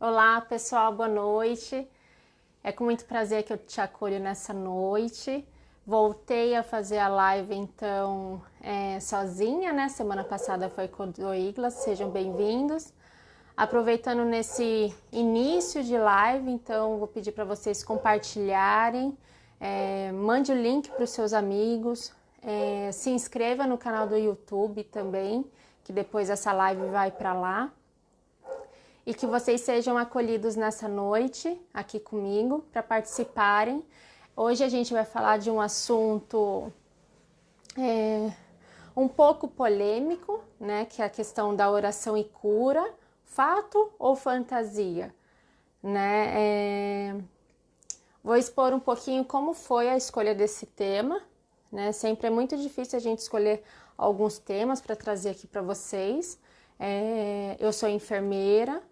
Olá, pessoal, boa noite. É com muito prazer que eu te acolho nessa noite. Voltei a fazer a live, então, sozinha, né? Semana passada foi com o Douglas, sejam bem-vindos. Aproveitando nesse início de live, então, vou pedir para vocês compartilharem, mande o link para os seus amigos, se inscreva no canal do YouTube também, que depois essa live vai para lá. E que vocês sejam acolhidos nessa noite aqui comigo para participarem. Hoje a gente vai falar de um assunto um pouco polêmico, né? Que é a questão da oração e cura, fato ou fantasia, né? Vou expor um pouquinho como foi a escolha desse tema, né? Sempre é muito difícil a gente escolher alguns temas para trazer aqui para vocês. Eu sou enfermeira,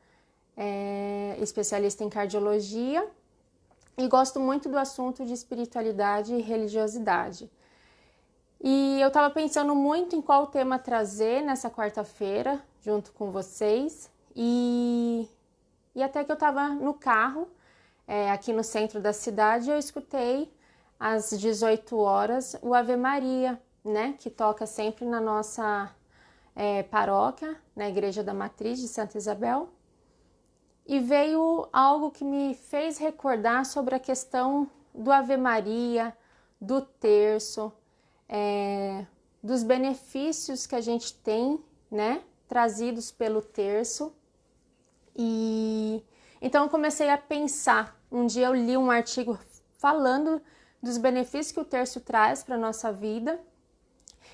especialista em cardiologia e gosto muito do assunto de espiritualidade e religiosidade. E eu estava pensando muito em qual tema trazer nessa quarta-feira junto com vocês e até que eu estava no carro aqui no centro da cidade, eu escutei às 18 horas o Ave Maria, né, que toca sempre na nossa paróquia, na Igreja da Matriz de Santa Isabel. E veio algo que me fez recordar sobre a questão do Ave Maria, do terço, dos benefícios que a gente tem, né, trazidos pelo terço. E então eu comecei a pensar. Um dia eu li um artigo falando dos benefícios que o terço traz para a nossa vida.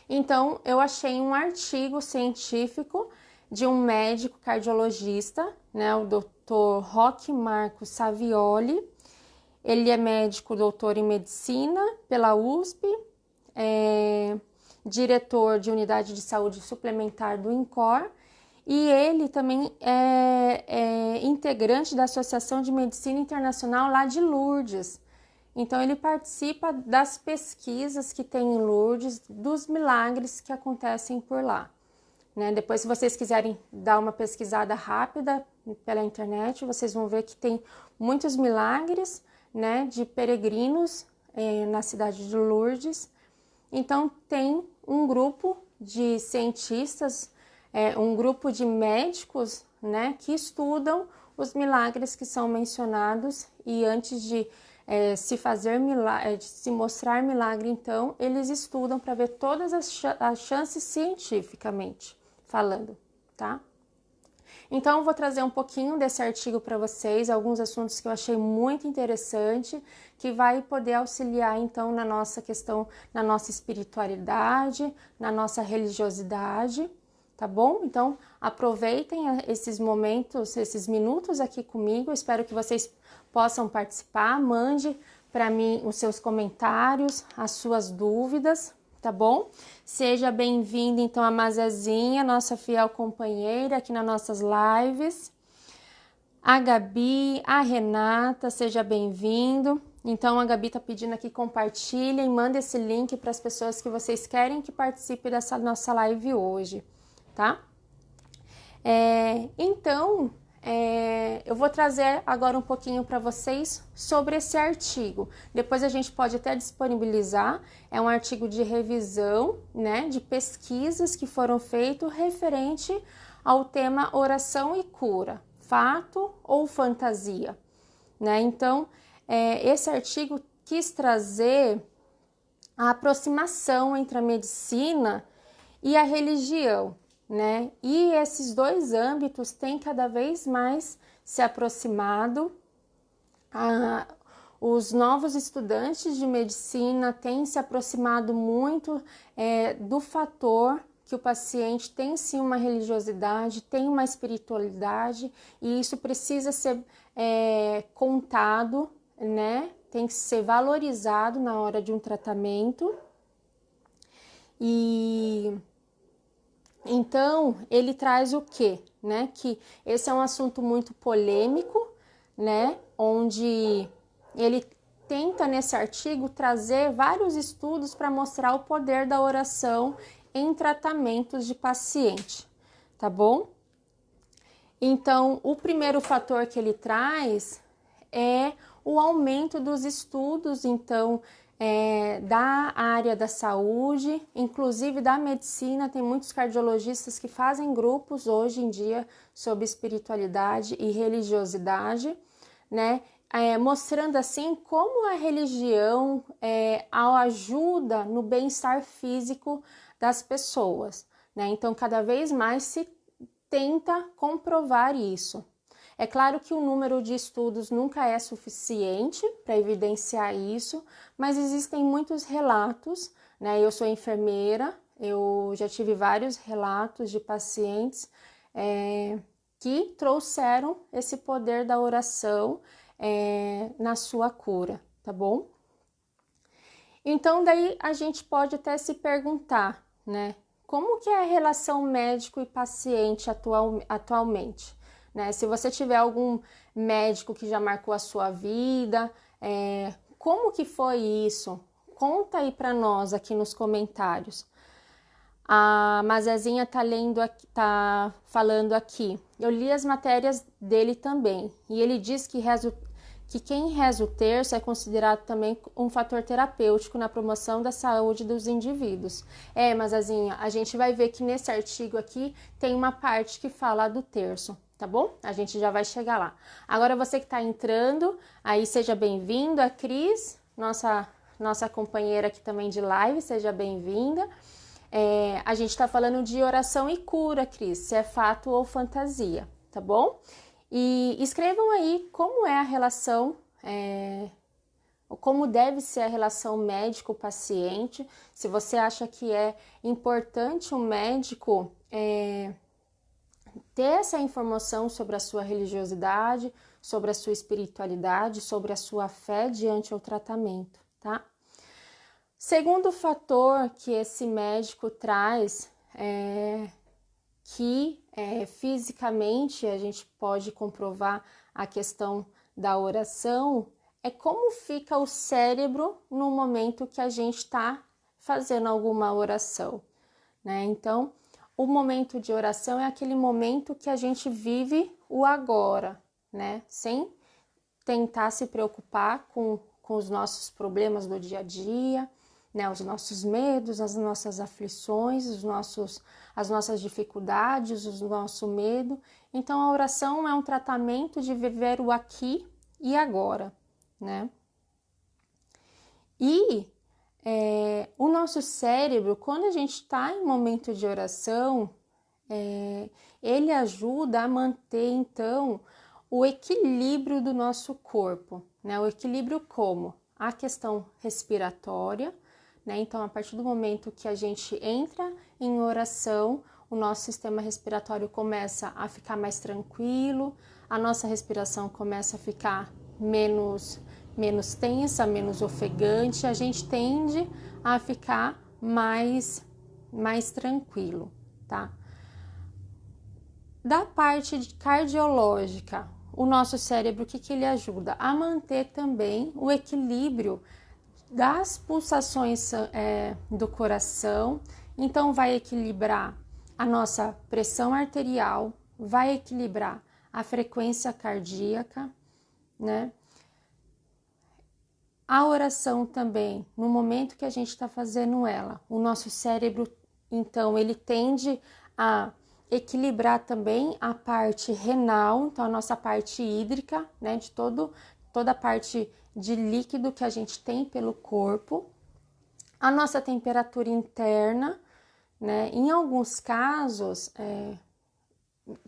Então eu achei um artigo científico de um médico cardiologista, né, o Dr. Roque Marco Savioli. Ele é médico doutor em medicina pela USP, diretor de unidade de saúde suplementar do INCOR, e ele também é integrante da Associação de Medicina Internacional lá de Lourdes. Então ele participa das pesquisas que tem em Lourdes, dos milagres que acontecem por lá. Né? Depois, se vocês quiserem dar uma pesquisada rápida pela internet, vocês vão ver que tem muitos milagres, né, de peregrinos na cidade de Lourdes. Então, tem um grupo de cientistas, um grupo de médicos, né, que estudam os milagres que são mencionados e antes de se fazer milagre, de se mostrar milagre, então, eles estudam para ver todas as chances cientificamente falando, tá? Então, eu vou trazer um pouquinho desse artigo para vocês, alguns assuntos que eu achei muito interessante, que vai poder auxiliar, então, na nossa questão, na nossa espiritualidade, na nossa religiosidade, tá bom? Então, aproveitem esses momentos, esses minutos aqui comigo, espero que vocês possam participar, mande para mim os seus comentários, as suas dúvidas, tá bom? Seja bem-vinda, então, a Mazezinha, nossa fiel companheira aqui nas nossas lives. A Gabi, a Renata, seja bem-vindo. Então, a Gabi tá pedindo aqui, compartilhem, manda esse link para as pessoas que vocês querem que participem dessa nossa live hoje, tá? Eu vou trazer agora um pouquinho para vocês sobre esse artigo. Depois a gente pode até disponibilizar, é um artigo de revisão, né, de pesquisas que foram feitas referente ao tema oração e cura, fato ou fantasia, né? Então, esse artigo quis trazer a aproximação entre a medicina e a religião, né? E esses dois âmbitos têm cada vez mais se aproximado. Os novos estudantes de medicina têm se aproximado muito do fator que o paciente tem sim uma religiosidade, tem uma espiritualidade, e isso precisa ser contado, né? Tem que ser valorizado na hora de um tratamento. E então, ele traz o quê? Né? Que esse é um assunto muito polêmico, né? Onde ele tenta, nesse artigo, trazer vários estudos para mostrar o poder da oração em tratamentos de paciente, tá bom? Então, o primeiro fator que ele traz é o aumento dos estudos, então, da área da saúde, inclusive da medicina. Tem muitos cardiologistas que fazem grupos hoje em dia sobre espiritualidade e religiosidade, né? Mostrando assim como a religião ajuda no bem-estar físico das pessoas, né? Então, cada vez mais se tenta comprovar isso. É claro que o número de estudos nunca é suficiente para evidenciar isso, mas existem muitos relatos, né? Eu sou enfermeira, eu já tive vários relatos de pacientes que trouxeram esse poder da oração na sua cura, tá bom? Então, daí a gente pode até se perguntar, né? Como que é a relação médico e paciente atualmente? Né? Se você tiver algum médico que já marcou a sua vida, como que foi isso? Conta aí para nós aqui nos comentários. A Mazezinha tá falando aqui. Eu li as matérias dele também e ele diz que quem reza o terço é considerado também um fator terapêutico na promoção da saúde dos indivíduos. Mazazinha, a gente vai ver que nesse artigo aqui tem uma parte que fala do terço, tá bom? A gente já vai chegar lá. Agora você que está entrando, aí seja bem-vindo. A Cris, nossa companheira aqui também de live, seja bem-vinda. A gente está falando de oração e cura, Cris, se é fato ou fantasia, tá bom? E escrevam aí como é a relação, como deve ser a relação médico-paciente. Se você acha que é importante um médico ter essa informação sobre a sua religiosidade, sobre a sua espiritualidade, sobre a sua fé diante ao tratamento, tá? Segundo fator que esse médico traz que fisicamente a gente pode comprovar a questão da oração, é como fica o cérebro no momento que a gente está fazendo alguma oração, né? Então, o momento de oração é aquele momento que a gente vive o agora, né? Sem tentar se preocupar com os nossos problemas do dia a dia, né, os nossos medos, as nossas aflições, as nossas dificuldades, o nosso medo. Então, a oração é um tratamento de viver o aqui e agora, né? E o nosso cérebro, quando a gente está em momento de oração, ele ajuda a manter, então, o equilíbrio do nosso corpo, né? O equilíbrio como? A questão respiratória, né? Então, a partir do momento que a gente entra em oração, o nosso sistema respiratório começa a ficar mais tranquilo, a nossa respiração começa a ficar menos tensa, menos ofegante, a gente tende a ficar mais tranquilo, tá? Da parte cardiológica, o nosso cérebro, o que ele ajuda? A manter também o equilíbrio das pulsações do coração. Então, vai equilibrar a nossa pressão arterial, vai equilibrar a frequência cardíaca, né? A oração também, no momento que a gente está fazendo ela, o nosso cérebro, então, ele tende a equilibrar também a parte renal, então a nossa parte hídrica, né? De toda a parte de líquido que a gente tem pelo corpo, a nossa temperatura interna, né? Em alguns casos,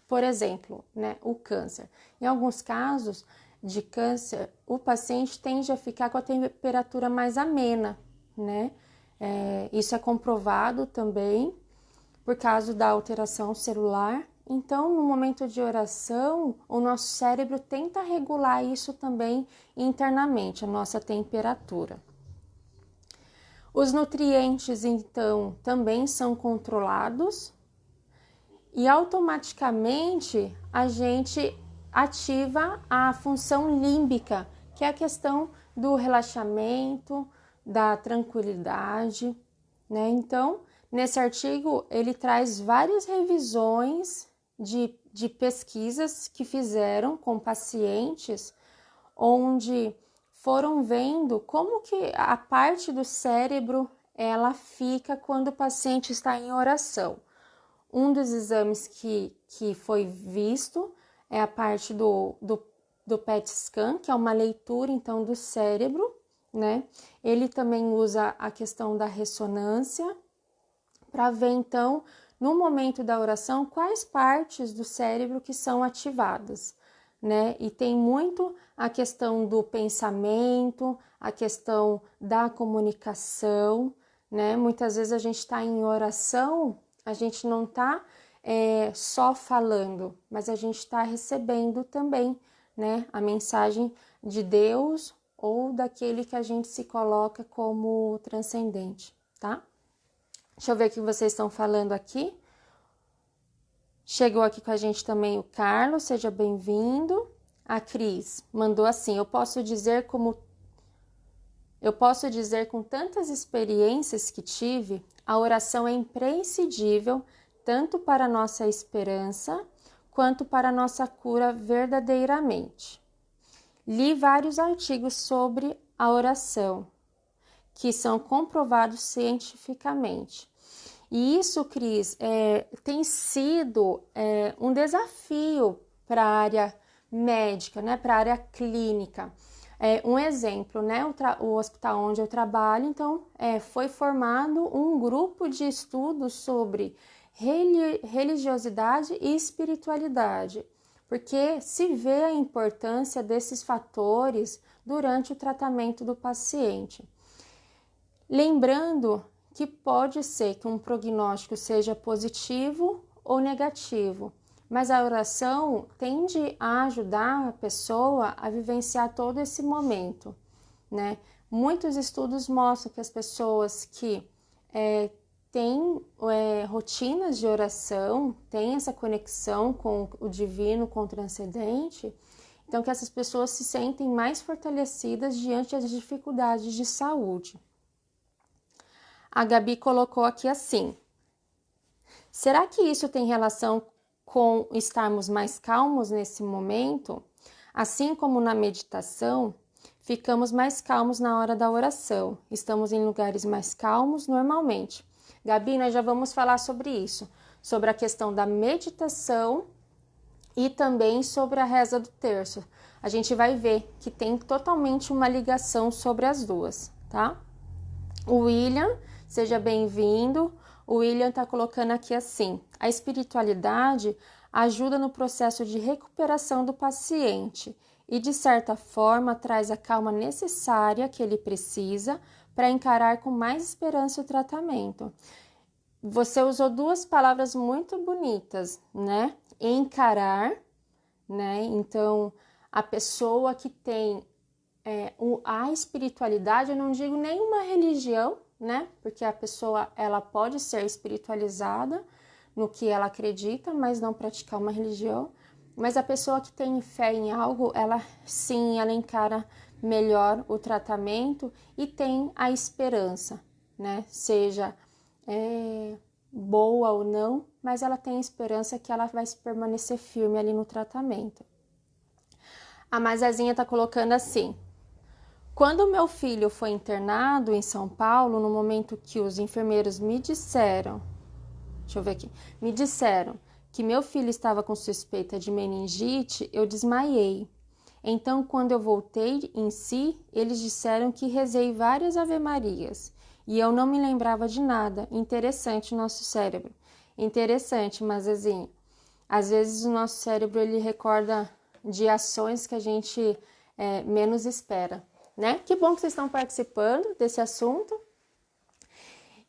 por exemplo, né, o câncer. Em alguns casos de câncer, o paciente tende a ficar com a temperatura mais amena, né? Isso é comprovado também por causa da alteração celular. Então, no momento de oração, o nosso cérebro tenta regular isso também internamente, a nossa temperatura. Os nutrientes, então, também são controlados e automaticamente a gente ativa a função límbica, que é a questão do relaxamento, da tranquilidade, né? Então, nesse artigo, ele traz várias revisões de pesquisas que fizeram com pacientes, onde foram vendo como que a parte do cérebro ela fica quando o paciente está em oração. Um dos exames que foi visto é a parte do PET scan, que é uma leitura, então, do cérebro, né? Ele também usa a questão da ressonância para ver, então, no momento da oração, quais partes do cérebro que são ativadas, né? E tem muito a questão do pensamento, a questão da comunicação, né? Muitas vezes a gente está em oração, a gente não está só falando, mas a gente está recebendo também, né? A mensagem de Deus ou daquele que a gente se coloca como transcendente, tá? Deixa eu ver o que vocês estão falando aqui. Chegou aqui com a gente também o Carlos, seja bem-vindo. A Cris mandou assim: eu posso dizer com tantas experiências que tive, a oração é imprescindível tanto para a nossa esperança quanto para a nossa cura verdadeiramente. Li vários artigos sobre a oração, que são comprovados cientificamente. E isso, Cris, tem sido um desafio para a área médica, né, para a área clínica. Um exemplo, né, o hospital onde eu trabalho, então, foi formado um grupo de estudos sobre religiosidade e espiritualidade, porque se vê a importância desses fatores durante o tratamento do paciente. Lembrando que pode ser que um prognóstico seja positivo ou negativo, mas a oração tende a ajudar a pessoa a vivenciar todo esse momento, né? Muitos estudos mostram que as pessoas que têm rotinas de oração, têm essa conexão com o divino, com o transcendente, então que essas pessoas se sentem mais fortalecidas diante das dificuldades de saúde. A Gabi colocou aqui assim: será que isso tem relação com estarmos mais calmos nesse momento? Assim como na meditação, ficamos mais calmos na hora da oração. Estamos em lugares mais calmos normalmente. Gabi, nós já vamos falar sobre isso, sobre a questão da meditação e também sobre a reza do terço. A gente vai ver que tem totalmente uma ligação sobre as duas, tá? O William, seja bem-vindo. O William está colocando aqui assim: a espiritualidade ajuda no processo de recuperação do paciente e, de certa forma, traz a calma necessária que ele precisa para encarar com mais esperança o tratamento. Você usou duas palavras muito bonitas, né? Encarar, né? Então, a pessoa que tem a espiritualidade, eu não digo nenhuma religião, né? Porque a pessoa ela pode ser espiritualizada no que ela acredita, mas não praticar uma religião. Mas a pessoa que tem fé em algo, ela sim, ela encara melhor o tratamento e tem a esperança, né? Seja boa ou não, mas ela tem a esperança que ela vai permanecer firme ali no tratamento. A Mazazinha está colocando assim: quando meu filho foi internado em São Paulo, no momento que os enfermeiros me disseram que meu filho estava com suspeita de meningite, eu desmaiei. Então, quando eu voltei em si, eles disseram que rezei várias ave-marias e eu não me lembrava de nada. Interessante o nosso cérebro. Interessante, mas assim, às vezes o nosso cérebro ele recorda de ações que a gente menos espera, né? Que bom que vocês estão participando desse assunto.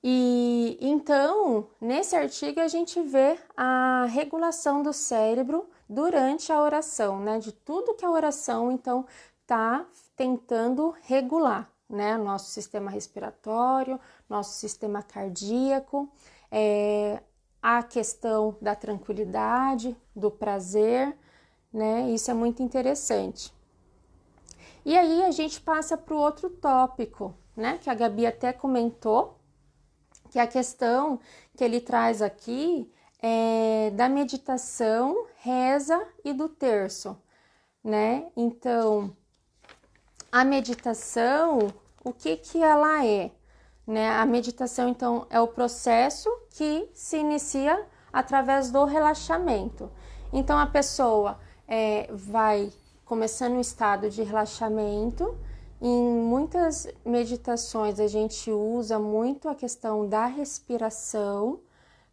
E então, nesse artigo a gente vê a regulação do cérebro durante a oração, né? De tudo que a oração, então, tá tentando regular, né? Nosso sistema respiratório, nosso sistema cardíaco, a questão da tranquilidade, do prazer, né? Isso é muito interessante. E aí a gente passa para o outro tópico, né? Que a Gabi até comentou, que a questão que ele traz aqui da meditação, reza e do terço, né? Então, a meditação, o que ela é? Né? A meditação, então, é o processo que se inicia através do relaxamento. Então, a pessoa vai começando um estado de relaxamento. Em muitas meditações, a gente usa muito a questão da respiração,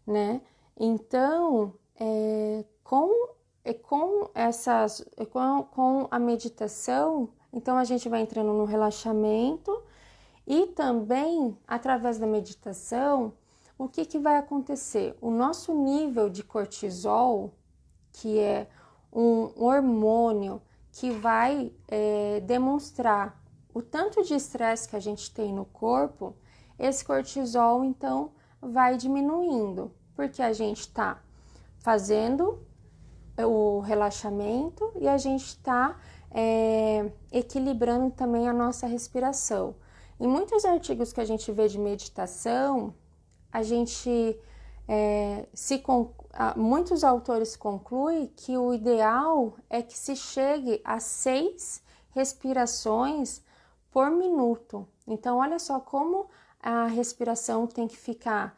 né? Então, com a meditação, então a gente vai entrando no relaxamento e também, através da meditação, o que vai acontecer? O nosso nível de cortisol, que é um hormônio que vai demonstrar o tanto de estresse que a gente tem no corpo, esse cortisol, então, vai diminuindo, porque a gente está fazendo o relaxamento e a gente está equilibrando também a nossa respiração. Em muitos artigos que a gente vê de meditação, a gente muitos autores concluem que o ideal é que se chegue a 6 respirações por minuto. Então, olha só como a respiração tem que ficar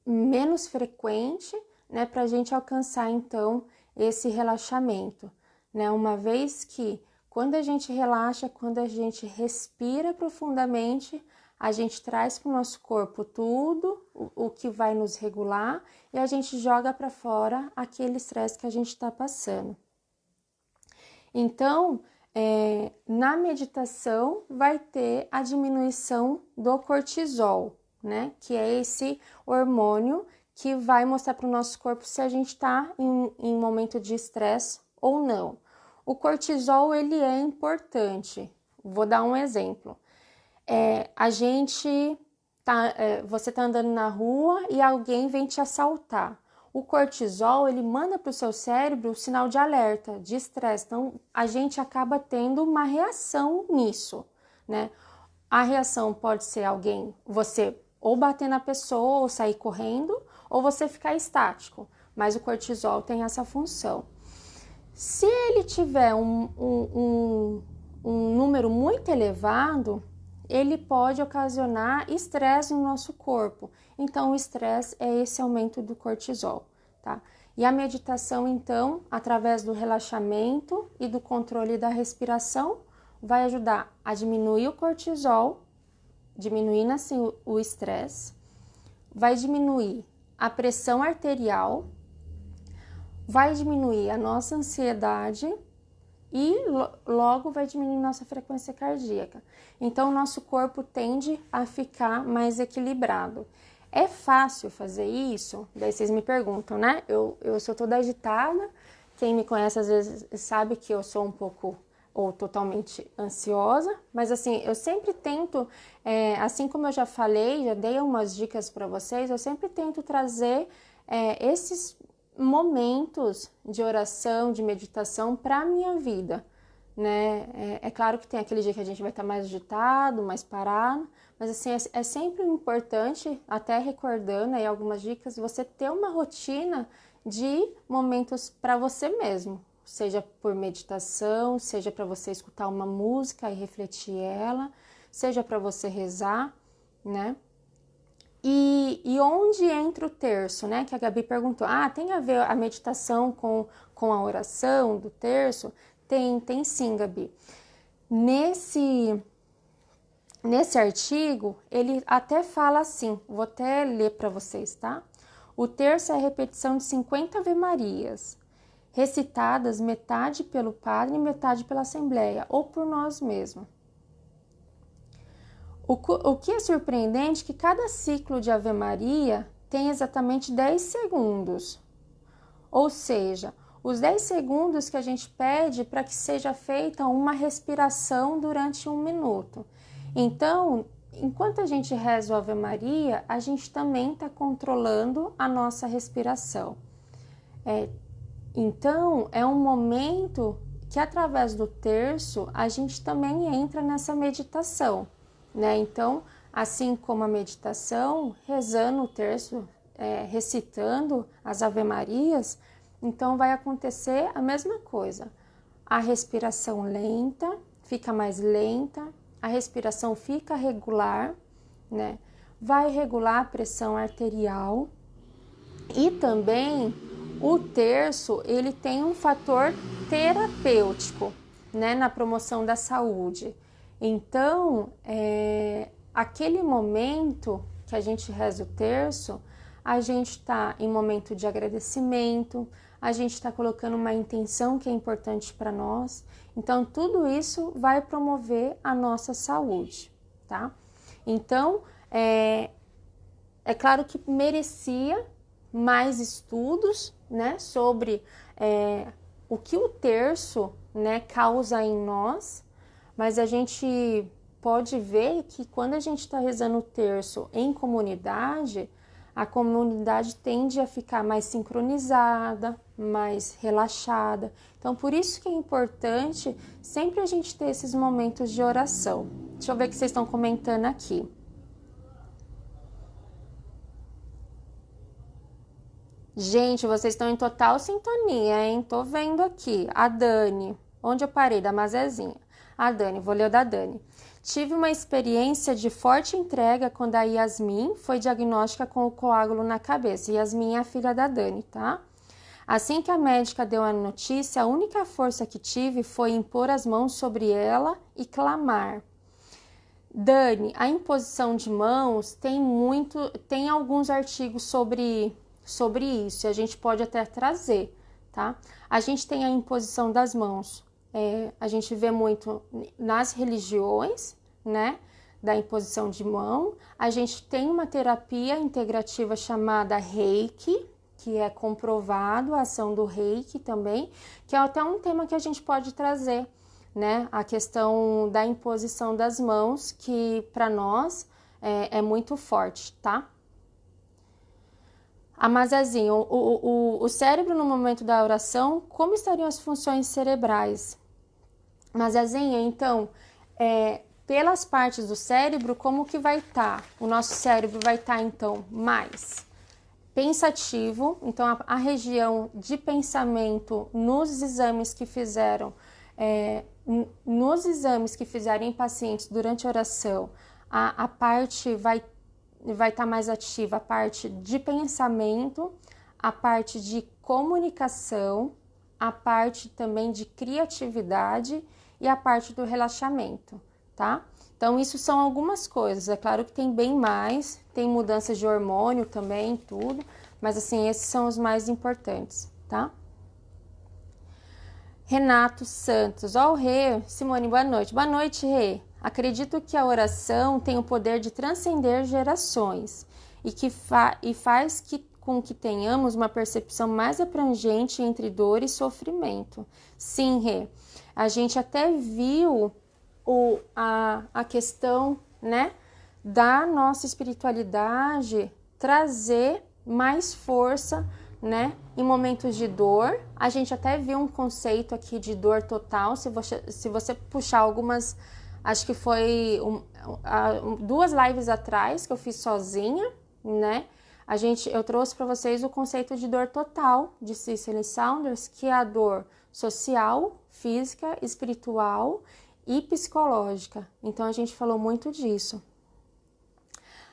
menos frequente, né, para a gente alcançar, então, esse relaxamento, né? Uma vez que, quando a gente relaxa, quando a gente respira profundamente, a gente traz para o nosso corpo tudo o que vai nos regular e a gente joga para fora aquele estresse que a gente está passando. Então, na meditação vai ter a diminuição do cortisol, né? Que é esse hormônio que vai mostrar para o nosso corpo se a gente está em momento de estresse ou não. O cortisol, ele é importante. Vou dar um exemplo. Você está andando na rua e alguém vem te assaltar. O cortisol, ele manda para o seu cérebro o sinal de alerta, de estresse. Então, a gente acaba tendo uma reação nisso, né? A reação pode ser você ou bater na pessoa, ou sair correndo, ou você ficar estático. Mas o cortisol tem essa função. Se ele tiver um número muito elevado, ele pode ocasionar estresse no nosso corpo. Então, o estresse é esse aumento do cortisol, tá? E a meditação, então, através do relaxamento e do controle da respiração, vai ajudar a diminuir o cortisol, diminuindo assim o estresse, vai diminuir a pressão arterial, vai diminuir a nossa ansiedade e logo vai diminuir nossa frequência cardíaca. Então, o nosso corpo tende a ficar mais equilibrado. É fácil fazer isso? Daí vocês me perguntam, né? Eu sou toda agitada, quem me conhece às vezes sabe que eu sou um pouco ou totalmente ansiosa, mas assim, eu sempre tento, assim como eu já falei, já dei umas dicas para vocês, eu sempre tento trazer esses momentos de oração, de meditação para a minha vida, né? É claro que tem aquele dia que a gente vai estar mais agitado, mais parado, mas assim, é sempre importante, até recordando aí algumas dicas, você ter uma rotina de momentos para você mesmo, seja por meditação, seja para você escutar uma música e refletir ela, seja para você rezar, né? E onde entra o terço, né? Que a Gabi perguntou. Tem a ver a meditação com a oração do terço? Tem sim, Gabi. Nesse artigo, ele até fala assim, vou até ler para vocês, tá? O terço é a repetição de 50 Ave-Marias, recitadas metade pelo padre e metade pela assembleia, ou por nós mesmos. O que é surpreendente é que cada ciclo de Ave Maria tem exatamente 10 segundos. Ou seja, os 10 segundos que a gente pede para que seja feita uma respiração durante 1 minuto. Então, enquanto a gente reza o Ave Maria, a gente também está controlando a nossa respiração. Então, é um momento que através do terço a gente também entra nessa meditação, né? Então, assim como a meditação, rezando o terço recitando as Ave-Marias, então vai acontecer a mesma coisa. A respiração lenta, fica mais lenta, a respiração fica regular, né? Vai regular a pressão arterial e também o terço, ele tem um fator terapêutico, né, na promoção da saúde. Então, aquele momento que a gente reza o terço, a gente está em momento de agradecimento, a gente está colocando uma intenção que é importante para nós. Então, tudo isso vai promover a nossa saúde, tá? Então, é claro que merecia mais estudos, né, sobre o que o terço, né, causa em nós, mas a gente pode ver que quando a gente está rezando o terço em comunidade, a comunidade tende a ficar mais sincronizada, mais relaxada. Então, por isso que é importante sempre a gente ter esses momentos de oração. Deixa eu ver o que vocês estão comentando aqui. Gente, vocês estão em total sintonia, hein? Tô vendo aqui. A Dani. Onde eu parei? Da Mazezinha. A Dani, vou ler o da Dani. Tive uma experiência de forte entrega quando a Yasmin foi diagnóstica com o coágulo na cabeça. Yasmin é a filha da Dani, tá? Assim que a médica deu a notícia, a única força que tive foi impor as mãos sobre ela e clamar. Dani, a imposição de mãos tem alguns artigos sobre isso, e a gente pode até trazer, tá? A gente tem a imposição das mãos, a gente vê muito nas religiões, né, da imposição de mão. A gente tem uma terapia integrativa chamada Reiki, que é comprovado a ação do Reiki também, que é até um tema que a gente pode trazer, né, a questão da imposição das mãos, que para nós é muito forte, tá? A Mazezinho, o cérebro no momento da oração, como estariam as funções cerebrais? Mazezinha, então, pelas partes do cérebro, como que vai estar? O nosso cérebro vai estar, então, mais pensativo. Então, a região de pensamento nos exames que fizeram, em pacientes durante a oração, a parte vai estar mais ativa, a parte de pensamento, a parte de comunicação, a parte também de criatividade e a parte do relaxamento, tá? Então, isso são algumas coisas. É claro que tem bem mais, tem mudanças de hormônio também, tudo, mas assim, esses são os mais importantes, tá? Renato Santos, ó, o Rê. Simone, boa noite. Boa noite, Rê. Acredito que a oração tem o poder de transcender gerações e faz com que tenhamos uma percepção mais abrangente entre dor e sofrimento. Sim, Rê. A gente até viu a questão, né, da nossa espiritualidade trazer mais força, né, em momentos de dor. A gente até viu um conceito aqui de dor total. Se você puxar algumas, acho que foi 2 lives atrás que eu fiz sozinha, né? Eu trouxe para vocês o conceito de dor total de Cicely Saunders, que é a dor social, física, espiritual e psicológica. Então a gente falou muito disso.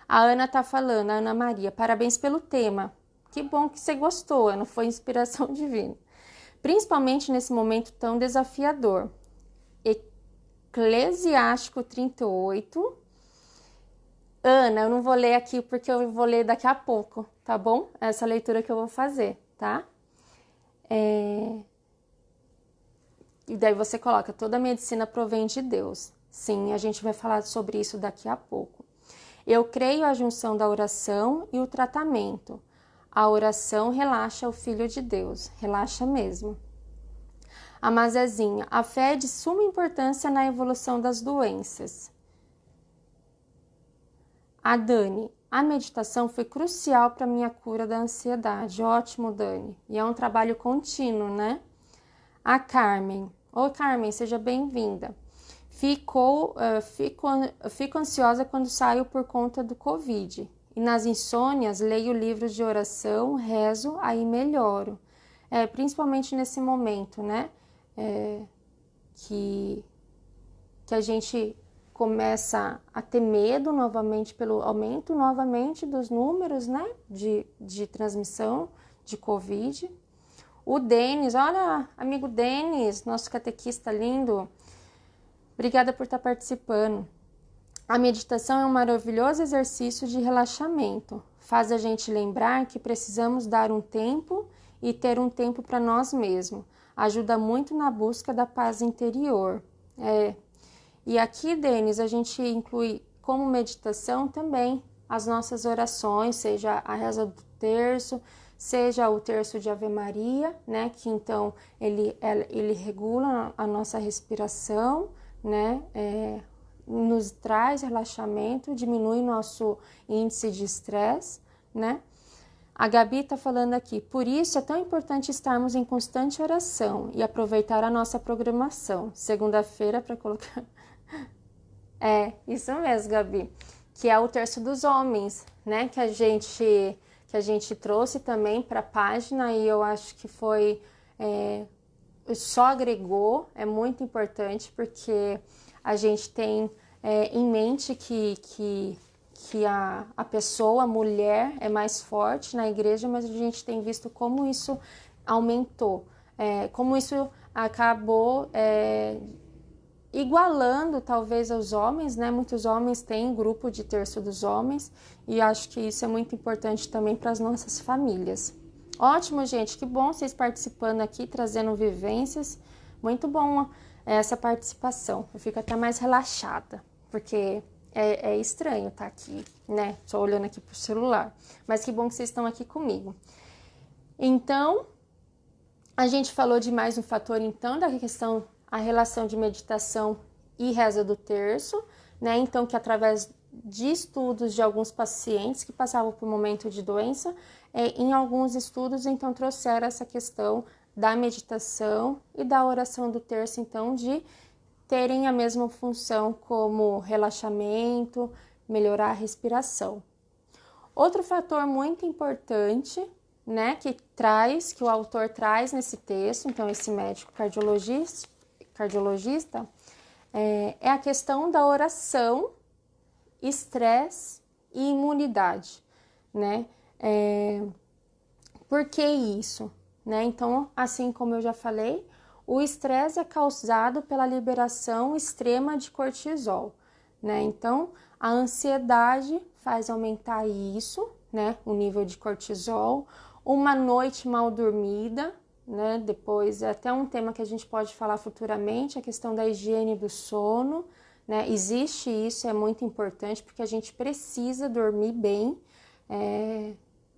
A Ana tá falando, a Ana Maria, parabéns pelo tema. Que bom que você gostou, não foi inspiração divina. Principalmente nesse momento tão desafiador. Eclesiástico 38. Ana, eu não vou ler aqui porque eu vou ler daqui a pouco, tá bom? Essa leitura que eu vou fazer, tá? E daí você coloca, toda a medicina provém de Deus. Sim, a gente vai falar sobre isso daqui a pouco. Eu creio a junção da oração e o tratamento. A oração relaxa o Filho de Deus, relaxa mesmo. A Mazezinha, a fé é de suma importância na evolução das doenças. A Dani, a meditação foi crucial para minha cura da ansiedade. Ótimo, Dani. E é um trabalho contínuo, né? A Carmen, oi Carmen, seja bem-vinda. Fico ansiosa quando saio por conta do Covid E nas insônias, leio livros de oração, rezo, aí melhoro. Principalmente nesse momento, né? Que a gente começa a ter medo novamente pelo aumento novamente dos números, né? De transmissão de Covid. O Denis, olha, amigo Denis, nosso catequista lindo. Obrigada por estar participando. A meditação é um maravilhoso exercício de relaxamento. Faz a gente lembrar que precisamos dar um tempo e ter um tempo para nós mesmos. Ajuda muito na busca da paz interior. E aqui, Denis, a gente inclui como meditação também as nossas orações, seja a reza do terço, seja o terço de Ave Maria, né? Que então ele regula a nossa respiração, né? Nos traz relaxamento, diminui nosso índice de estresse, né? A Gabi está falando aqui, por isso é tão importante estarmos em constante oração e aproveitar a nossa programação. Segunda-feira para colocar... Isso mesmo, Gabi. Que é o terço dos homens, né? Que a gente trouxe também para a página e eu acho que foi... só agregou, é muito importante porque a gente tem em mente que a pessoa, a mulher, é mais forte na igreja, mas a gente tem visto como isso aumentou, como isso acabou igualando talvez aos homens, né? Muitos homens têm grupo de terço dos homens e acho que isso é muito importante também para as nossas famílias. Ótimo, gente, que bom vocês participando aqui, trazendo vivências, muito bom essa participação, eu fico até mais relaxada, porque é estranho estar aqui, né, só olhando aqui pro celular, mas que bom que vocês estão aqui comigo. Então, a gente falou de mais um fator, então, da questão, a relação de meditação e reza do terço, né, então que através de estudos de alguns pacientes que passavam por um momento de doença, em alguns estudos, então, trouxeram essa questão da meditação e da oração do terço, então, de terem a mesma função como relaxamento, melhorar a respiração. Outro fator muito importante, né, que o autor traz nesse texto, então, esse médico cardiologista, é a questão da oração, estresse e imunidade, né? Por que isso? Né? Então, assim como eu já falei, o estresse é causado pela liberação extrema de cortisol, né? Então, a ansiedade faz aumentar isso, né? O nível de cortisol, uma noite mal dormida, né? Depois, é até um tema que a gente pode falar futuramente, a questão da higiene do sono, né? Existe isso, é muito importante, porque a gente precisa dormir bem,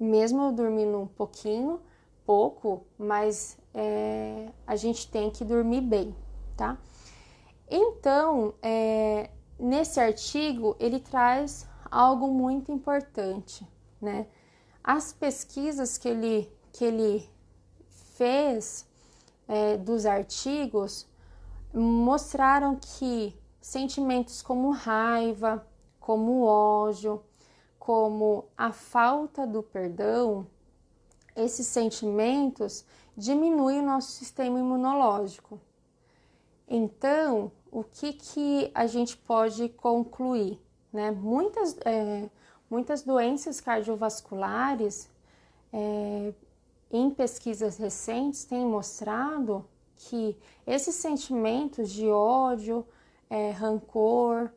mesmo dormindo pouco, mas a gente tem que dormir bem, tá? Então, nesse artigo, ele traz algo muito importante, né? As pesquisas que ele fez dos artigos mostraram que sentimentos como raiva, como ódio, como a falta do perdão, esses sentimentos diminuem o nosso sistema imunológico. Então, o que a gente pode concluir? Né? Muitas doenças cardiovasculares, em pesquisas recentes, têm mostrado que esses sentimentos de ódio, rancor,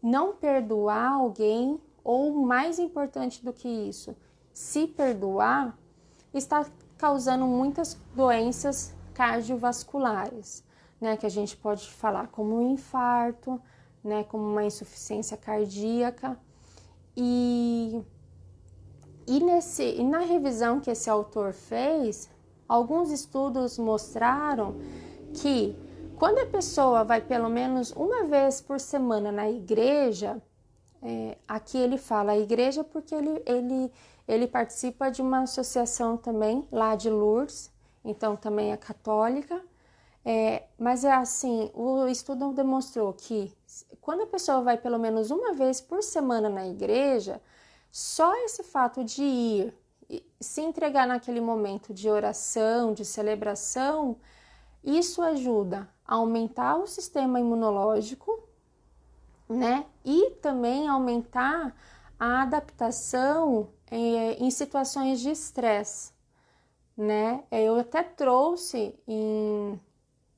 não perdoar alguém, ou mais importante do que isso, se perdoar, está causando muitas doenças cardiovasculares, né, que a gente pode falar como um infarto, né, como uma insuficiência cardíaca. E na revisão que esse autor fez, alguns estudos mostraram que quando a pessoa vai pelo menos uma vez por semana na igreja, aqui ele fala a igreja porque ele participa de uma associação também lá de Lourdes, então também é católica, mas é assim, o estudo demonstrou que quando a pessoa vai pelo menos uma vez por semana na igreja, Só esse fato de ir, se entregar naquele momento de oração, de celebração, isso ajuda a aumentar o sistema imunológico, né? E também aumentar a adaptação em situações de estresse, né? Eu até trouxe em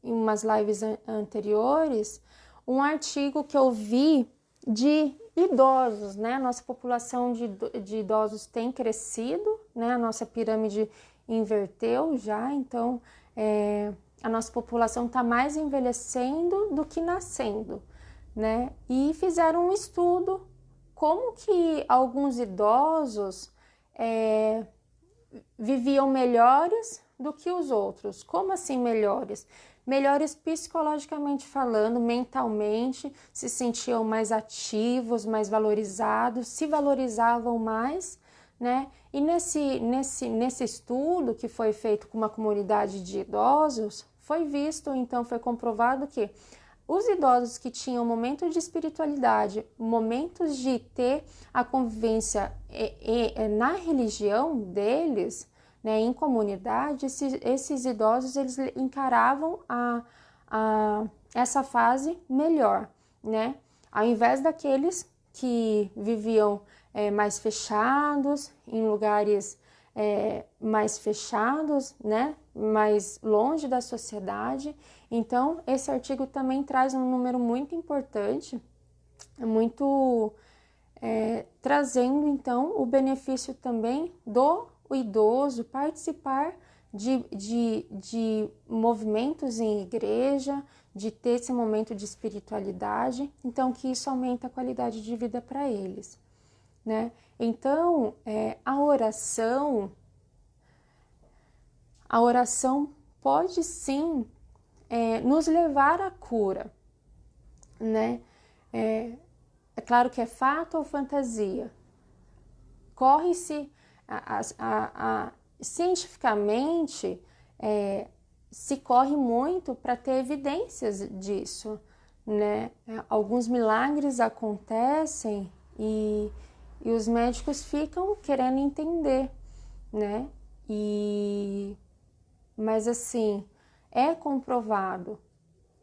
umas lives anteriores um artigo que eu vi de idosos, né? A nossa população de idosos tem crescido, né? A nossa pirâmide inverteu já, então a nossa população está mais envelhecendo do que nascendo, né? E fizeram um estudo como que alguns idosos viviam melhores do que os outros. Como assim melhores? Melhores psicologicamente falando, mentalmente, se sentiam mais ativos, mais valorizados, se valorizavam mais, né? E nesse estudo que foi feito com uma comunidade de idosos, foi visto, então foi comprovado que os idosos que tinham momentos de espiritualidade, momentos de ter a convivência na religião deles, né, em comunidade, esses idosos eles encaravam essa fase melhor, né? Ao invés daqueles que viviam mais fechados, em lugares mais fechados, né? Mais longe da sociedade. Então, esse artigo também traz um número muito importante, trazendo então o benefício também do idoso participar de movimentos em igreja, de ter esse momento de espiritualidade, então que isso aumenta a qualidade de vida para eles, né? Então, a oração pode sim nos levar à cura, né? É claro que é fato ou fantasia. Corre-se cientificamente, se corre muito para ter evidências disso, né? Alguns milagres acontecem e os médicos ficam querendo entender, né? Mas assim, é comprovado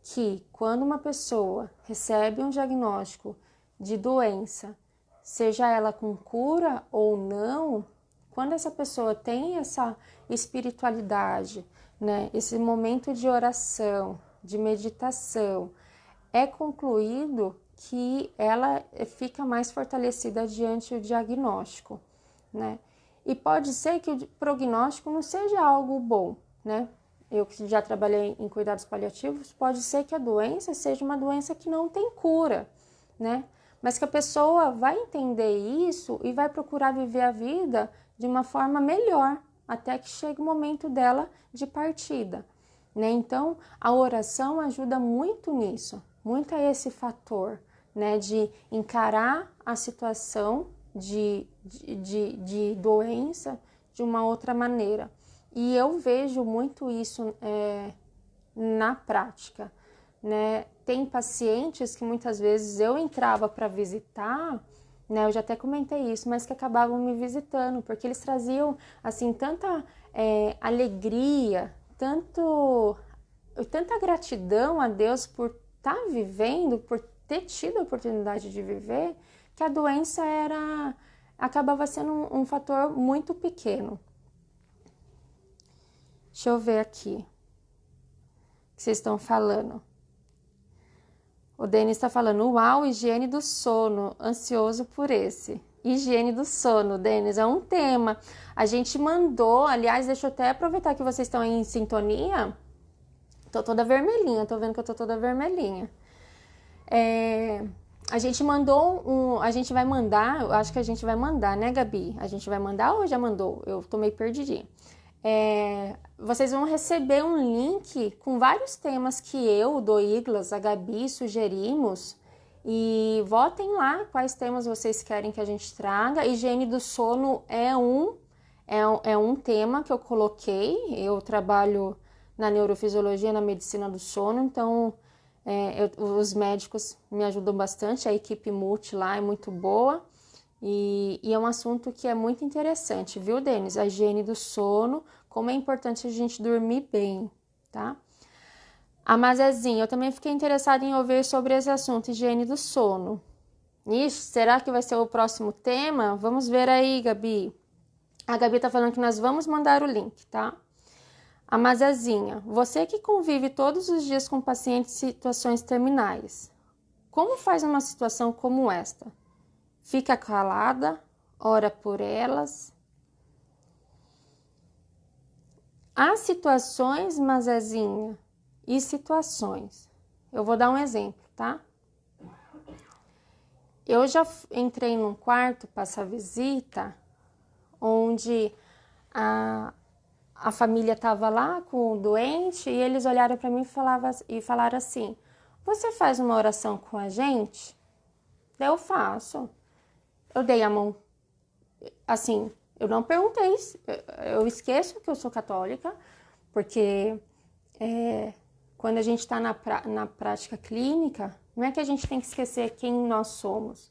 que quando uma pessoa recebe um diagnóstico de doença, seja ela com cura ou não, quando essa pessoa tem essa espiritualidade, né, esse momento de oração, de meditação, é concluído que ela fica mais fortalecida diante do diagnóstico, né? E pode ser que o prognóstico não seja algo bom, né? Eu que já trabalhei em cuidados paliativos, pode ser que a doença seja uma doença que não tem cura, né? Mas que a pessoa vai entender isso e vai procurar viver a vida de uma forma melhor, até que chegue o momento dela de partida, né? Então, a oração ajuda muito nisso, muito a esse fator, né? De encarar a situação de doença de uma outra maneira. E eu vejo muito isso na prática, né? Tem pacientes que muitas vezes eu entrava para visitar, né? Eu já até comentei isso, mas que acabavam me visitando, porque eles traziam, assim, tanta alegria, tanta gratidão a Deus por estar vivendo, por ter tido a oportunidade de viver, que a doença acabava sendo um fator muito pequeno. Deixa eu ver aqui o que vocês estão falando. O Denis está falando, uau, higiene do sono, ansioso por esse. Higiene do sono, Denis, é um tema. A gente mandou, aliás, deixa eu até aproveitar que vocês estão em sintonia. Tô toda vermelhinha, tô vendo que eu tô toda vermelhinha. A gente mandou a gente vai mandar, eu acho que a gente vai mandar, né, Gabi? A gente vai mandar ou já mandou? Eu tô meio perdidinha. Vocês vão receber um link com vários temas que eu, o Douglas, a Gabi sugerimos, e votem lá quais temas vocês querem que a gente traga. Higiene do sono é um tema que eu coloquei. Eu trabalho na neurofisiologia, na medicina do sono, então os médicos me ajudam bastante, a equipe multi lá é muito boa. E é um assunto que é muito interessante, viu, Denis? A higiene do sono, como é importante a gente dormir bem, tá? A Mazezinha, eu também fiquei interessada em ouvir sobre esse assunto, higiene do sono. Ixi, será que vai ser o próximo tema? Vamos ver aí, Gabi. A Gabi tá falando que nós vamos mandar o link, tá? A Mazezinha, você que convive todos os dias com pacientes em situações terminais, como faz uma situação como esta? Fica calada, ora por elas. Há situações, Mazezinha, e situações. Eu vou dar um exemplo, tá? Eu já entrei num quarto passar visita, onde a família estava lá com o doente e eles olharam para mim e falaram assim: você faz uma oração com a gente? Eu faço. Eu dei a mão, assim, eu não perguntei, eu esqueço que eu sou católica, porque quando a gente está na prática clínica, não é que a gente tem que esquecer quem nós somos,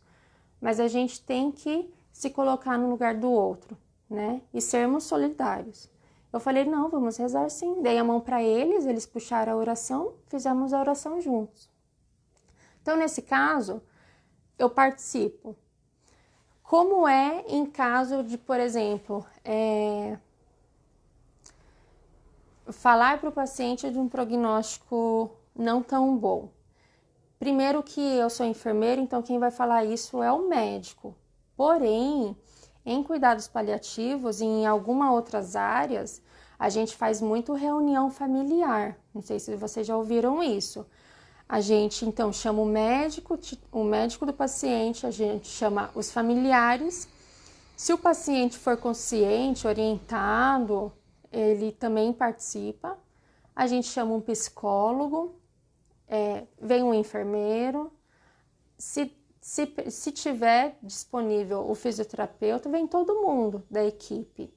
mas a gente tem que se colocar no lugar do outro, né? E sermos solidários. Eu falei, não, vamos rezar sim. Dei a mão para eles, eles puxaram a oração, fizemos a oração juntos. Então, nesse caso, eu participo. Como é em caso de, por exemplo, falar para o paciente de um prognóstico não tão bom? Primeiro que eu sou enfermeira, então quem vai falar isso é o médico. Porém, em cuidados paliativos e em algumas outras áreas, a gente faz muito reunião familiar. Não sei se vocês já ouviram isso. A gente, então, chama o médico do paciente, a gente chama os familiares. Se o paciente for consciente, orientado, ele também participa. A gente chama um psicólogo, vem um enfermeiro. Se tiver disponível o fisioterapeuta, vem todo mundo da equipe.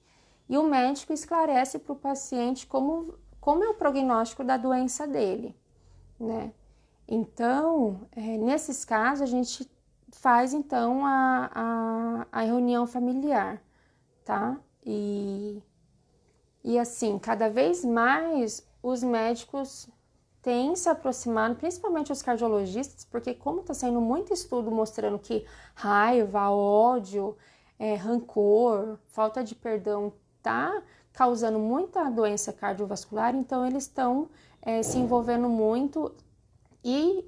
E o médico esclarece para o paciente como é o prognóstico da doença dele, né? Então, nesses casos, a gente faz, então, a reunião familiar, tá? E assim, cada vez mais os médicos têm se aproximado, principalmente os cardiologistas, porque como está saindo muito estudo mostrando que raiva, ódio, rancor, falta de perdão está causando muita doença cardiovascular, então eles estão se envolvendo muito e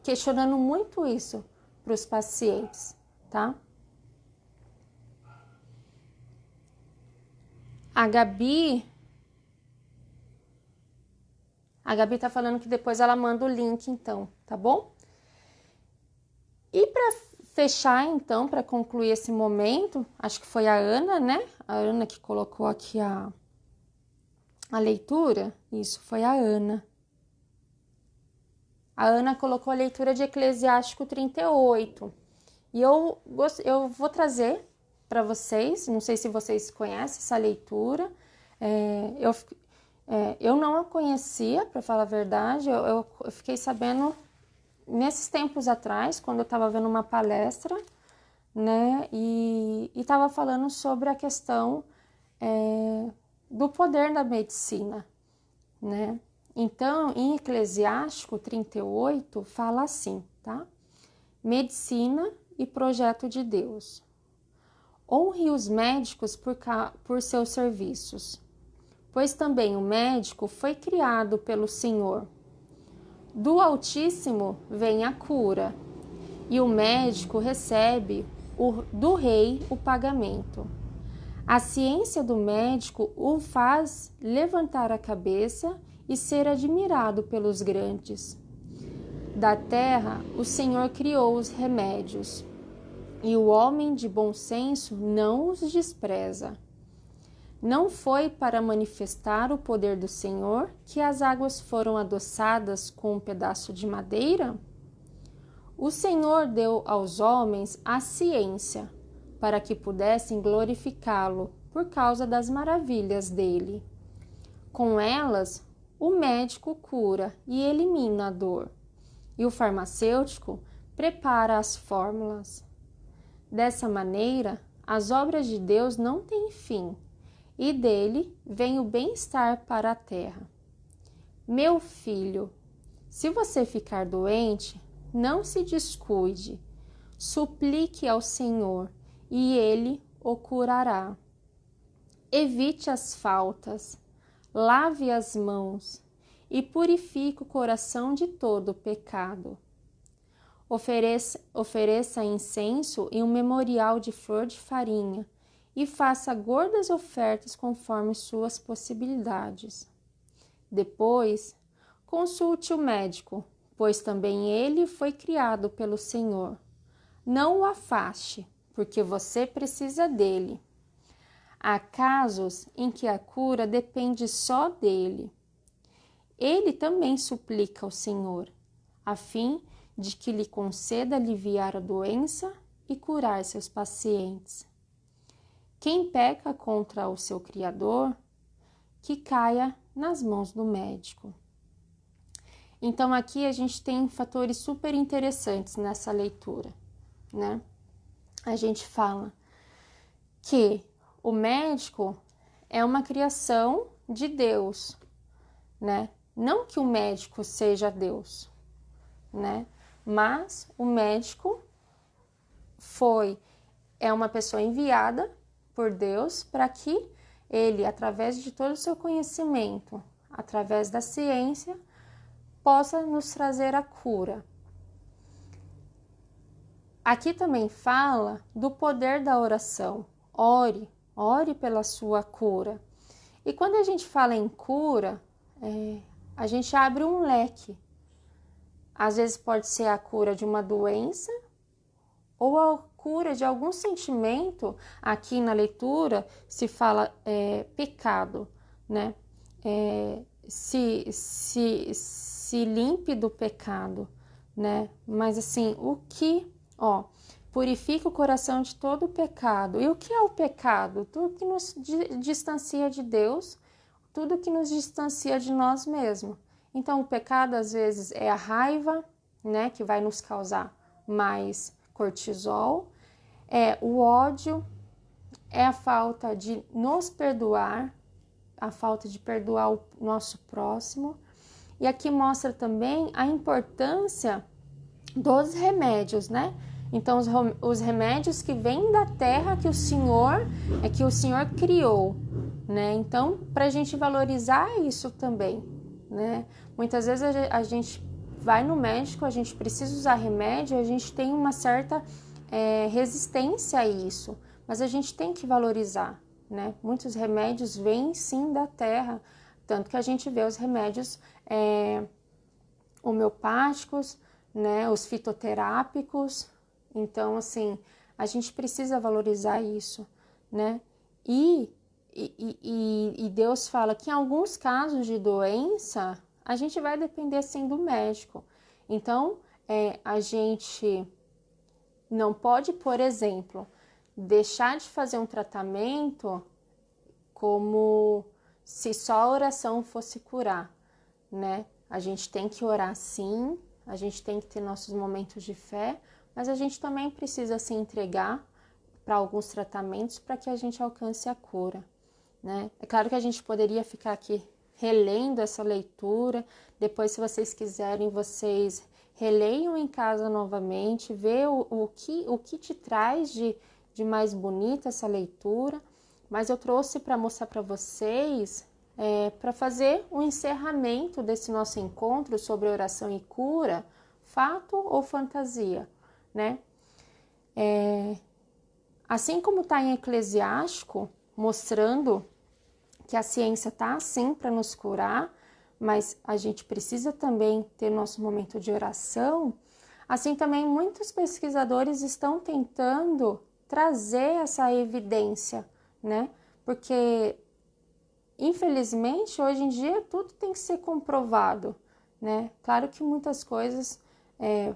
questionando muito isso para os pacientes, tá? A Gabi tá falando que depois ela manda o link, então, tá bom? E para fechar, então, para concluir esse momento, acho que foi a Ana, né? A Ana que colocou aqui a leitura. Isso, foi a Ana. A Ana colocou a leitura de Eclesiástico 38. E eu vou trazer para vocês, não sei se vocês conhecem essa leitura. Eu não a conhecia, para falar a verdade, eu fiquei sabendo nesses tempos atrás, quando eu estava vendo uma palestra, né, e estava falando sobre a questão do poder da medicina, né. Então, em Eclesiástico 38, fala assim, tá? Medicina e projeto de Deus. Honre os médicos por seus serviços, pois também o médico foi criado pelo Senhor. Do Altíssimo vem a cura, e o médico recebe do rei o pagamento. A ciência do médico o faz levantar a cabeça e ser admirado pelos grandes. Da terra, o Senhor criou os remédios, e o homem de bom senso não os despreza. Não foi para manifestar o poder do Senhor que as águas foram adoçadas com um pedaço de madeira? O Senhor deu aos homens a ciência, para que pudessem glorificá-lo por causa das maravilhas dele. Com elas, o médico cura e elimina a dor, e o farmacêutico prepara as fórmulas. Dessa maneira, as obras de Deus não têm fim, e dele vem o bem-estar para a terra. Meu filho, se você ficar doente, não se descuide. Suplique ao Senhor, e ele o curará. Evite as faltas, lave as mãos e purifique o coração de todo pecado. Ofereça incenso e um memorial de flor de farinha e faça gordas ofertas conforme suas possibilidades. Depois, consulte o médico, pois também ele foi criado pelo Senhor. Não o afaste, porque você precisa dele. Há casos em que a cura depende só dele. Ele também suplica ao Senhor, a fim de que lhe conceda aliviar a doença e curar seus pacientes. Quem peca contra o seu Criador, que caia nas mãos do médico. Então aqui a gente tem fatores super interessantes nessa leitura, né? A gente fala que o médico é uma criação de Deus, né? Não que o médico seja Deus, né? Mas o médico é uma pessoa enviada por Deus para que ele, através de todo o seu conhecimento, através da ciência, possa nos trazer a cura. Aqui também fala do poder da oração. Ore pela sua cura. E quando a gente fala em cura, a gente abre um leque. Às vezes pode ser a cura de uma doença ou a cura de algum sentimento. Aqui na leitura se fala pecado, né? Se limpe do pecado, né? Mas assim, purifica o coração de todo o pecado. E o que é o pecado? Tudo que nos distancia de Deus, tudo que nos distancia de nós mesmos. Então, o pecado, às vezes, é a raiva, né, que vai nos causar mais cortisol, é o ódio, é a falta de nos perdoar, a falta de perdoar o nosso próximo. E aqui mostra também a importância dos remédios, né? Então, os remédios que vêm da terra que o Senhor criou, né? Então, para a gente valorizar isso também, né? Muitas vezes a gente vai no médico, a gente precisa usar remédio, a gente tem uma certa resistência a isso, mas a gente tem que valorizar, né? Muitos remédios vêm sim da terra, tanto que a gente vê os remédios homeopáticos, né? Os fitoterápicos. Então, assim, a gente precisa valorizar isso, né? E Deus fala que em alguns casos de doença, a gente vai depender, sim, do médico. Então, a gente não pode, por exemplo, deixar de fazer um tratamento como se só a oração fosse curar, né? A gente tem que orar, sim, a gente tem que ter nossos momentos de fé, mas a gente também precisa se entregar para alguns tratamentos para que a gente alcance a cura, né? É claro que a gente poderia ficar aqui relendo essa leitura, depois, se vocês quiserem, vocês releiam em casa novamente, vê o que te traz de mais bonita essa leitura, mas eu trouxe para mostrar para vocês, para fazer o encerramento desse nosso encontro sobre oração e cura, fato ou fantasia, né? Assim como está em Eclesiástico, mostrando que a ciência está assim para nos curar, mas a gente precisa também ter nosso momento de oração, assim também muitos pesquisadores estão tentando trazer essa evidência, né? Porque, infelizmente, hoje em dia tudo tem que ser comprovado, né? Claro que muitas coisas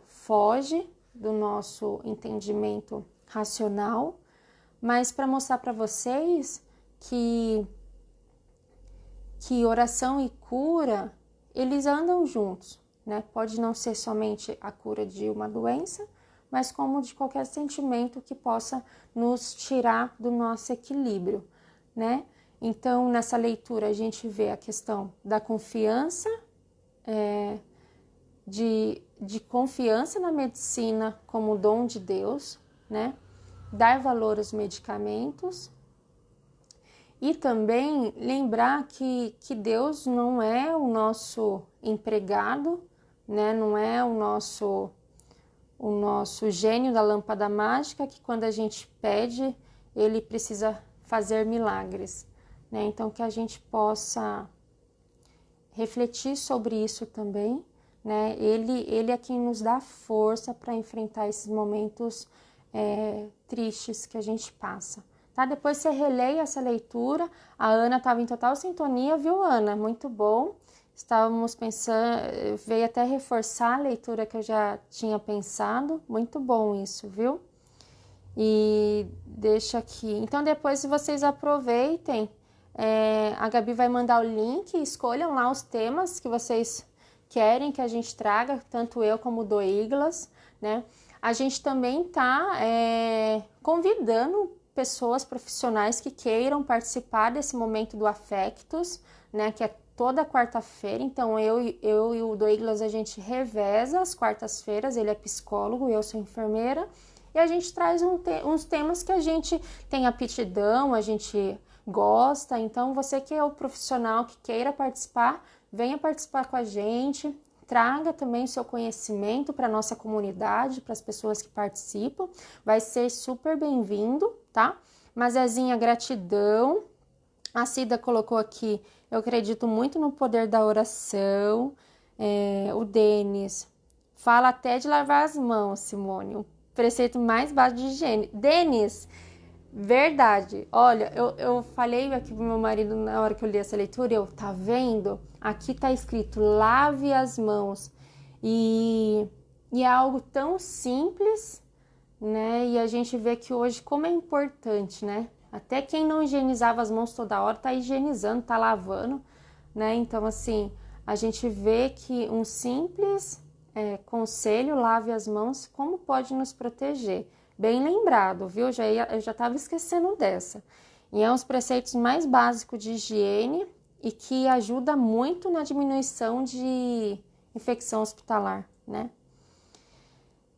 fogem do nosso entendimento racional, mas para mostrar para vocês que oração e cura, eles andam juntos, né? Pode não ser somente a cura de uma doença, mas como de qualquer sentimento que possa nos tirar do nosso equilíbrio, né? Então, nessa leitura, a gente vê a questão da confiança, de confiança na medicina como dom de Deus, né? Dar valor aos medicamentos e também lembrar que Deus não é o nosso empregado, né? Não é o nosso gênio da lâmpada mágica, que quando a gente pede, ele precisa fazer milagres, né? Então, que a gente possa refletir sobre isso também, né? Ele é quem nos dá força para enfrentar esses momentos tristes que a gente passa, tá? Depois você releia essa leitura. A Ana estava em total sintonia, viu, Ana? Muito bom. Estávamos pensando, veio até reforçar a leitura que eu já tinha pensado. Muito bom isso, viu? E deixa aqui. Então, depois vocês aproveitem. A Gabi vai mandar o link, escolham lá os temas que vocês querem que a gente traga, tanto eu como o Douglas, né? A gente também está convidando pessoas profissionais que queiram participar desse momento do Afectos, né? Que é toda quarta-feira. Então, eu e o Douglas, a gente reveza as quartas-feiras. Ele é psicólogo, eu sou enfermeira. E a gente traz uns temas que a gente tem aptidão, a gente gosta. Então, você que é o profissional que queira participar, venha participar com a gente. Traga também o seu conhecimento para a nossa comunidade, para as pessoas que participam. Vai ser super bem-vindo, tá? Mazezinha, gratidão. A Cida colocou aqui, eu acredito muito no poder da oração. O Denis fala até de lavar as mãos, Simone. O preceito mais básico de higiene. Denis, verdade. Olha, eu falei aqui pro meu marido na hora que eu li essa leitura, tá vendo? Aqui tá escrito, lave as mãos. E é algo tão simples, né? E a gente vê que hoje como é importante, né? Até quem não higienizava as mãos toda hora tá higienizando, tá lavando, né? Então, assim, a gente vê que um simples conselho, lave as mãos, como pode nos proteger. Bem lembrado, viu? Eu já estava esquecendo dessa. E é um dos preceitos mais básicos de higiene e que ajuda muito na diminuição de infecção hospitalar, né?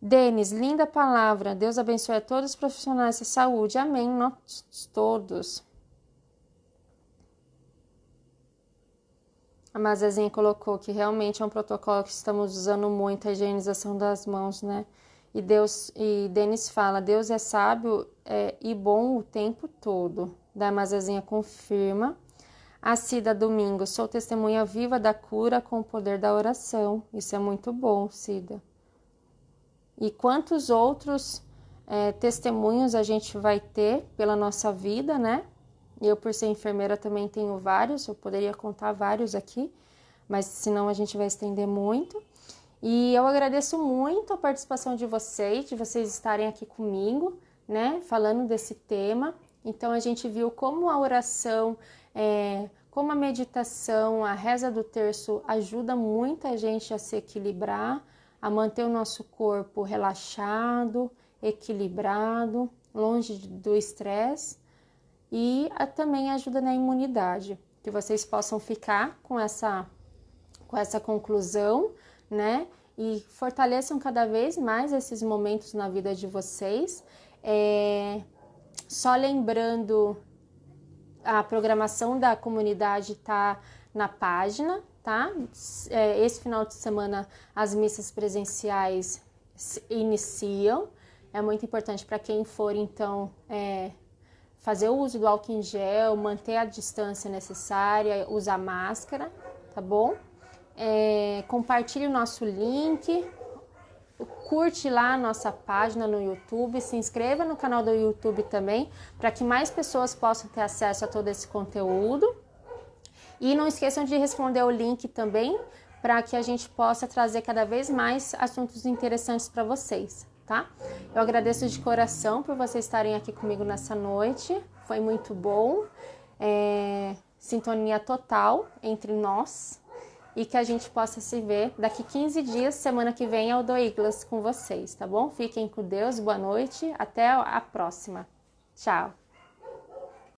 Denis, linda palavra. Deus abençoe a todos os profissionais da saúde. Amém. Nós todos. A Mazezinha colocou que realmente é um protocolo que estamos usando muito, a higienização das mãos, né? E Denis fala, Deus é sábio e bom o tempo todo. Da Mazezinha confirma. A Cida Domingo, sou testemunha viva da cura com o poder da oração. Isso é muito bom, Cida. E quantos outros testemunhos a gente vai ter pela nossa vida, né? Eu, por ser enfermeira, também tenho vários, eu poderia contar vários aqui, mas senão a gente vai estender muito. E eu agradeço muito a participação de vocês estarem aqui comigo, né, falando desse tema. Então, a gente viu como a oração, como a meditação, a reza do terço ajuda muita gente a se equilibrar, a manter o nosso corpo relaxado, equilibrado, longe do estresse. E também ajuda na imunidade, que vocês possam ficar com essa conclusão, né? E fortaleçam cada vez mais esses momentos na vida de vocês. Só lembrando, a programação da comunidade tá na página, tá? Esse final de semana as missas presenciais iniciam. É muito importante para quem for, então, fazer o uso do álcool em gel, manter a distância necessária, usar máscara, tá bom? Compartilhe o nosso link, curte lá a nossa página no YouTube, se inscreva no canal do YouTube também, para que mais pessoas possam ter acesso a todo esse conteúdo. E não esqueçam de responder o link também, para que a gente possa trazer cada vez mais assuntos interessantes para vocês. Tá? Eu agradeço de coração por vocês estarem aqui comigo nessa noite, foi muito bom, sintonia total entre nós, e que a gente possa se ver daqui 15 dias, semana que vem, ao Douglas com vocês, tá bom? Fiquem com Deus, boa noite, até a próxima. Tchau!